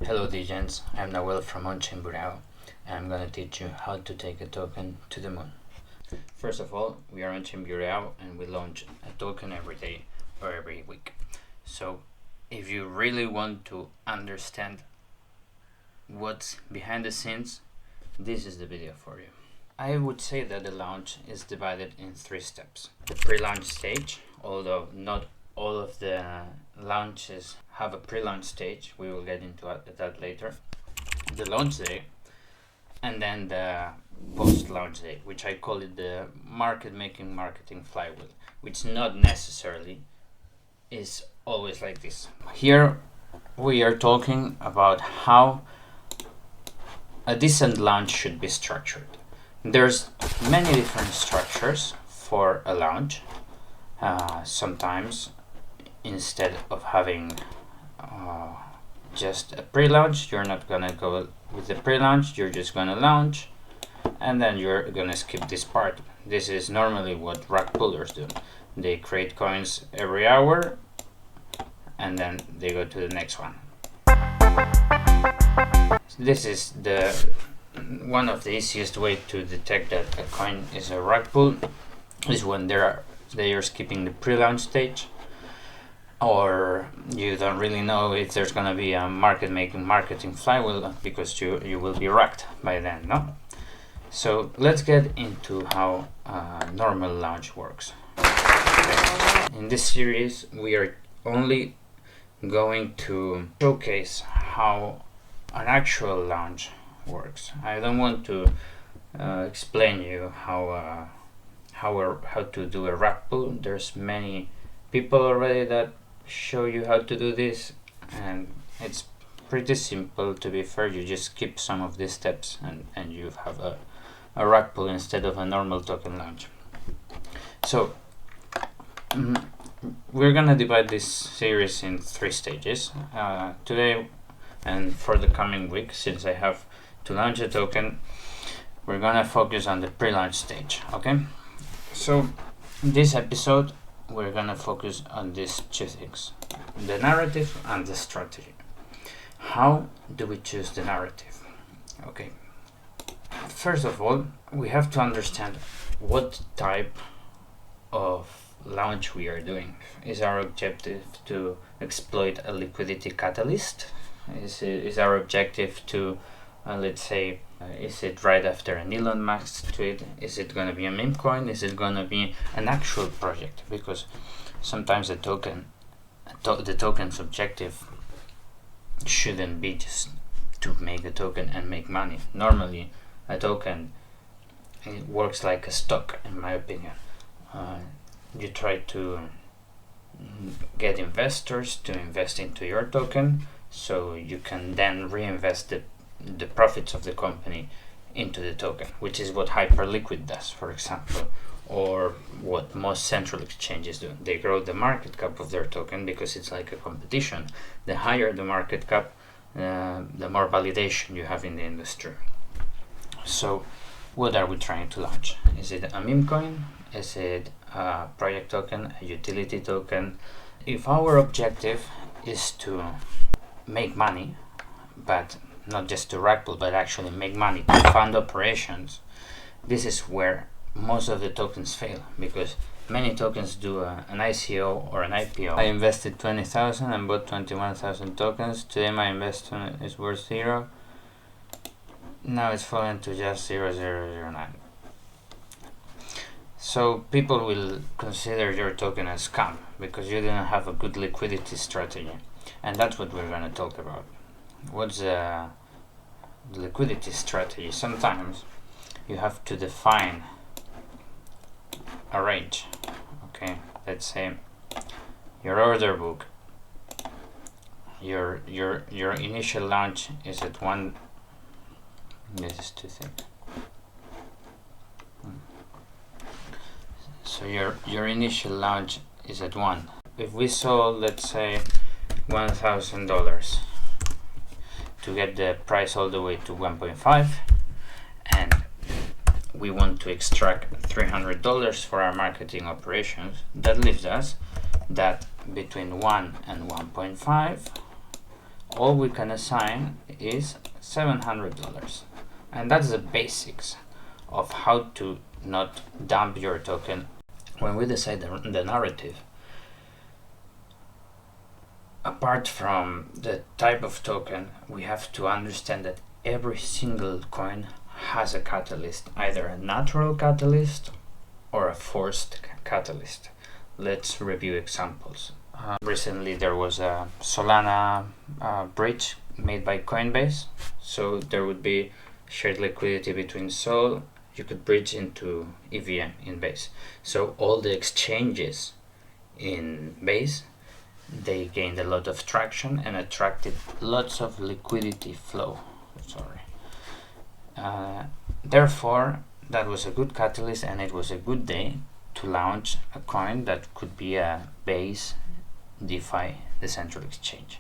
Hello Dgens, I'm Nawel from Onchain and I'm gonna teach you how to take a token to the moon. First of all, we are Onchain and we launch a token every day or every week. So if you really want to understand what's behind the scenes, this is the video for you. I would say that the launch is divided in 3 steps. The pre-launch stage, although not all of the launches have a pre-launch stage, we will get into that later. The launch day, and then the post-launch day, which I call it the marketing flywheel, which not necessarily is always like this. Here we are talking about how a decent launch should be structured. There's many different structures for a launch. Sometimes instead of having just a pre-launch, you're not gonna go with the pre-launch, you're just gonna launch and then you're gonna skip this part. This is normally what rug pullers do. They create coins every hour and then they go to the next one. This is one of the easiest way to detect that a coin is a rug pull is when they are skipping the pre-launch stage, or you don't really know if there's gonna be a marketing flywheel because you will be wrecked by then, no? So let's get into how a normal launch works. In this series, we are only going to showcase how an actual launch works. I don't want to explain you how to do a rug pull. There's many people already that show you how to do this, and it's pretty simple. To be fair, you just skip some of these steps and you have a rug pull instead of a normal token launch. So we're gonna divide this series in 3 stages. Today and for the coming week, since I have to launch a token, we're gonna focus on the pre-launch stage. Okay, so this episode we're gonna focus on these 2 things: the narrative and the strategy. How do we choose the narrative? Okay, first of all, we have to understand what type of launch we are doing. Is our objective to exploit a liquidity catalyst? Is our objective to let's say, is it right after an Elon Musk tweet? Is it going to be a meme coin? Is it going to be an actual project? Because sometimes the token's objective shouldn't be just to make a token and make money. Normally, a token, it works like a stock, in my opinion. You try to get investors to invest into your token, so you can then reinvest the profits of the company into the token, which is what Hyperliquid does, for example, or what most central exchanges do. They grow the market cap of their token because it's like a competition. The higher the market cap, the more validation you have in the industry. So what are we trying to launch? Is it a meme coin? Is it a project token, a utility token? If our objective is to make money, but not just to rug pull, but actually make money to fund operations, this is where most of the tokens fail, because many tokens do an ICO or an IPO. I invested 20,000 and bought 21,000 tokens. Today my investment is worth 0. Now it's fallen to just 0.009. So people will consider your token a scam because you didn't have a good liquidity strategy, and that's what we're going to talk about. What's the liquidity strategy? Sometimes you have to define a range. Okay, let's say your order book, your initial launch is at 1. This is too thick. So your initial launch is at 1. If we sold, let's say, $1,000 to get the price all the way to 1.5, and we want to extract $300 for our marketing operations, that leaves us that between 1 and 1.5 all we can assign is $700, and that's the basics of how to not dump your token. When we decide the narrative, apart from the type of token, we have to understand that every single coin has a catalyst, either a natural catalyst or a forced catalyst. Let's review examples. Recently there was a Solana bridge made by Coinbase, so there would be shared liquidity between Sol. You could bridge into EVM in Base. So all the exchanges in Base, they gained a lot of traction and attracted lots of liquidity flow. Therefore, that was a good catalyst, and it was a good day to launch a coin that could be a Base DeFi decentralized exchange.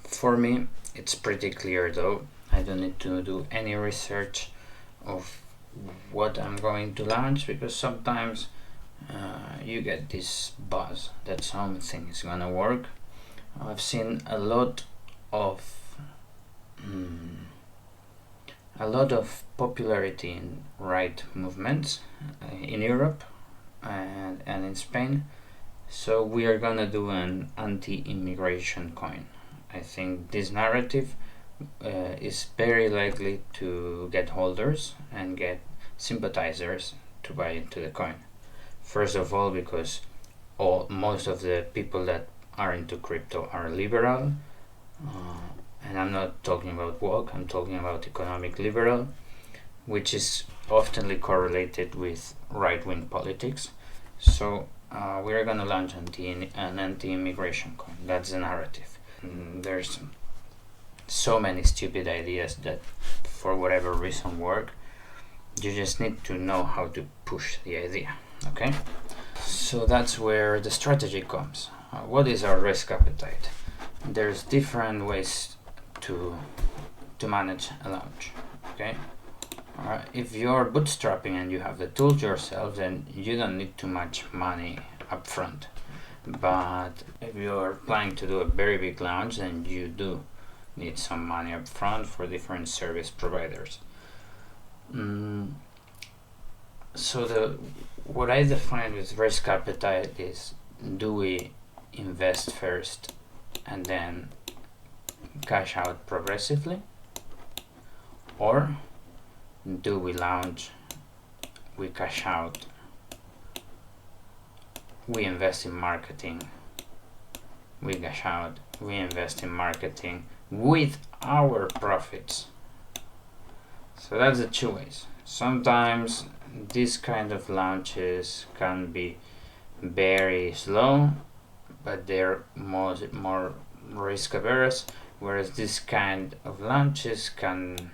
For me, it's pretty clear though. I don't need to do any research of what I'm going to launch, because sometimes you get this buzz that something is gonna work. I've seen a lot of popularity in right movements in Europe and in Spain, so we are gonna do an anti-immigration coin. I think this narrative is very likely to get holders and get sympathizers to buy into the coin. First of all, because most of the people that are into crypto are liberal, and I'm not talking about woke, I'm talking about economic liberal, which is oftenly correlated with right-wing politics. So we're gonna launch an anti-immigration coin. That's the narrative. There's so many stupid ideas that for whatever reason work. You just need to know how to push the idea. Okay, so that's where the strategy comes. What is our risk appetite? There's different ways to manage a launch. Okay, if you're bootstrapping and you have the tools yourself, then you don't need too much money up front. But if you're planning to do a very big launch, then you do need some money up front for different service providers. So what I define with risk appetite is, do we invest first and then cash out progressively, or do we launch, we cash out, we invest in marketing, we cash out, we invest in marketing with our profits? So that's the two ways. Sometimes these kind of launches can be very slow, but they're more risk averse, whereas this kind of launches can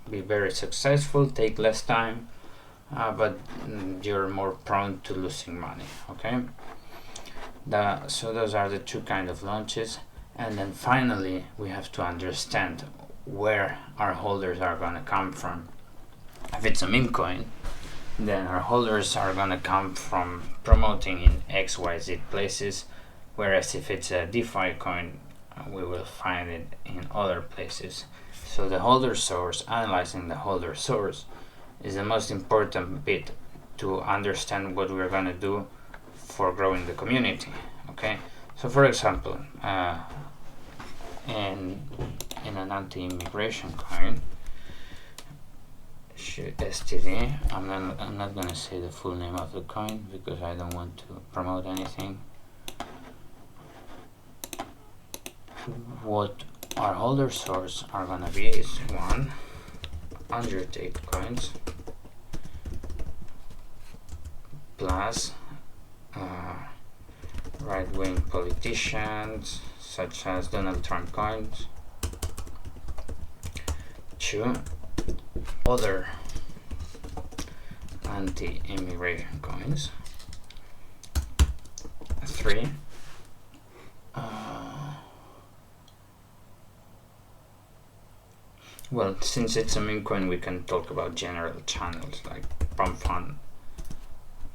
be very successful, take less time, but you're more prone to losing money. Okay, so those are the two kind of launches. And then finally we have to understand where our holders are going to come from. If it's a meme coin, then our holders are going to come from promoting in XYZ places, whereas if it's a DeFi coin, we will find it in other places. So the holder source, analyzing the holder source, is the most important bit to understand what we're going to do for growing the community. Okay, so for example, in an anti-immigration coin, STD, I'm not gonna say the full name of the coin because I don't want to promote anything. What our holder source are gonna be is 100 coins plus right-wing politicians such as Donald Trump coins, 2 other anti-immigration coins, 3 well, since it's a meme coin, we can talk about general channels like Pump Fund,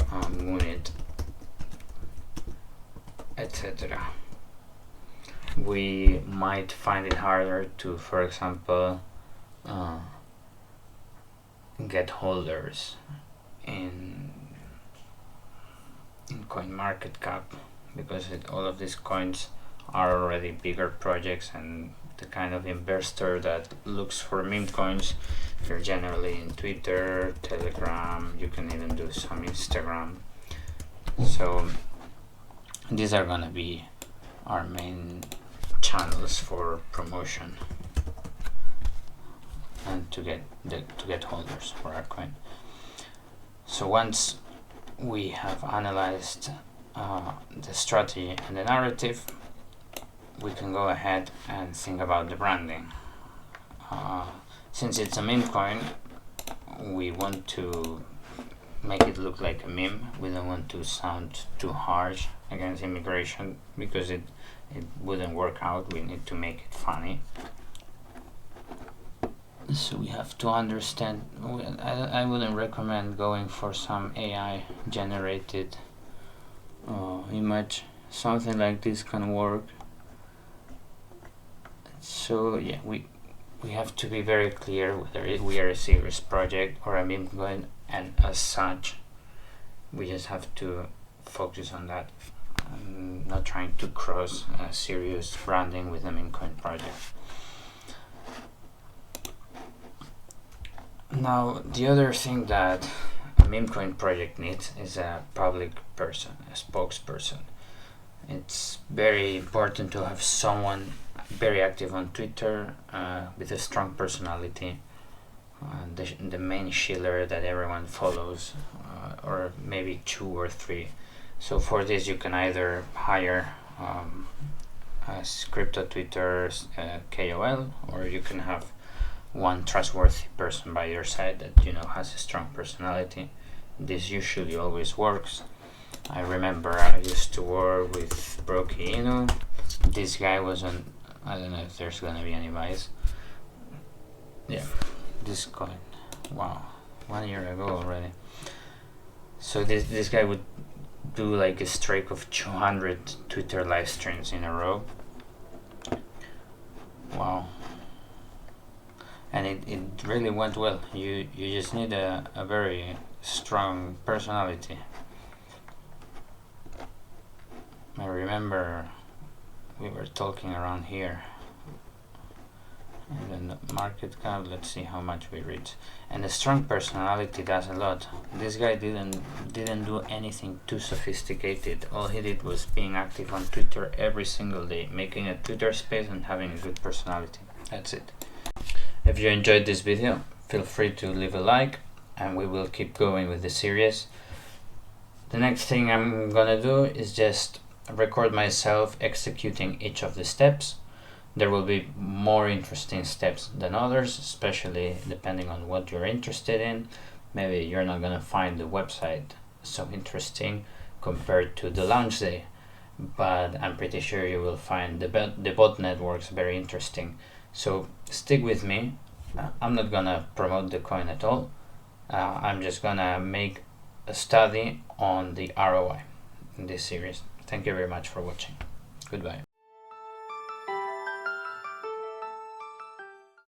Moonit, etc. we might find it harder to, for example, get holders in CoinMarketCap, because all of these coins are already bigger projects, and the kind of investor that looks for meme coins, they're generally in Twitter, Telegram, you can even do some Instagram. So these are gonna be our main channels for promotion and to get holders for our coin. So once we have analyzed the strategy and the narrative, we can go ahead and think about the branding. Since it's a meme coin, we want to make it look like a meme. We don't want to sound too harsh against immigration, because it wouldn't work out. We need to make it funny. So we have to understand, I wouldn't recommend going for some AI generated image. Something like this can work. So yeah, we have to be very clear whether we are a serious project or a meme coin, and as such we just have to focus on that. I'm not trying to cross serious branding with a meme coin project. Now, the other thing that a meme coin project needs is a public person, a spokesperson. It's very important to have someone very active on Twitter with a strong personality, the main shiller that everyone follows, or maybe 2 or 3. So for this you can either hire a crypto Twitter's KOL, or you can have one trustworthy person by your side that has a strong personality. This usually always works. I remember I used to work with Brokey Inu. This guy was on, I don't know if there's gonna be any bias. Yeah, this coin, wow, 1 year ago already. So this guy would do like a streak of 200 Twitter live streams in a row. Wow. And it really went well. You just need a very strong personality. I remember we were talking around here, and then the market cap, let's see how much we reach. And a strong personality does a lot. This guy didn't do anything too sophisticated. All he did was being active on Twitter every single day, making a Twitter space and having a good personality. That's it. If you enjoyed this video, feel free to leave a like, and we will keep going with the series. The next thing I'm gonna do is just record myself executing each of the steps. There will be more interesting steps than others, especially depending on what you're interested in. Maybe you're not gonna find the website so interesting compared to the launch day, but I'm pretty sure you will find the bot networks very interesting. So stick with me. I'm not gonna promote the coin at all. I'm just gonna make a study on the ROI in this series. Thank you very much for watching. Goodbye.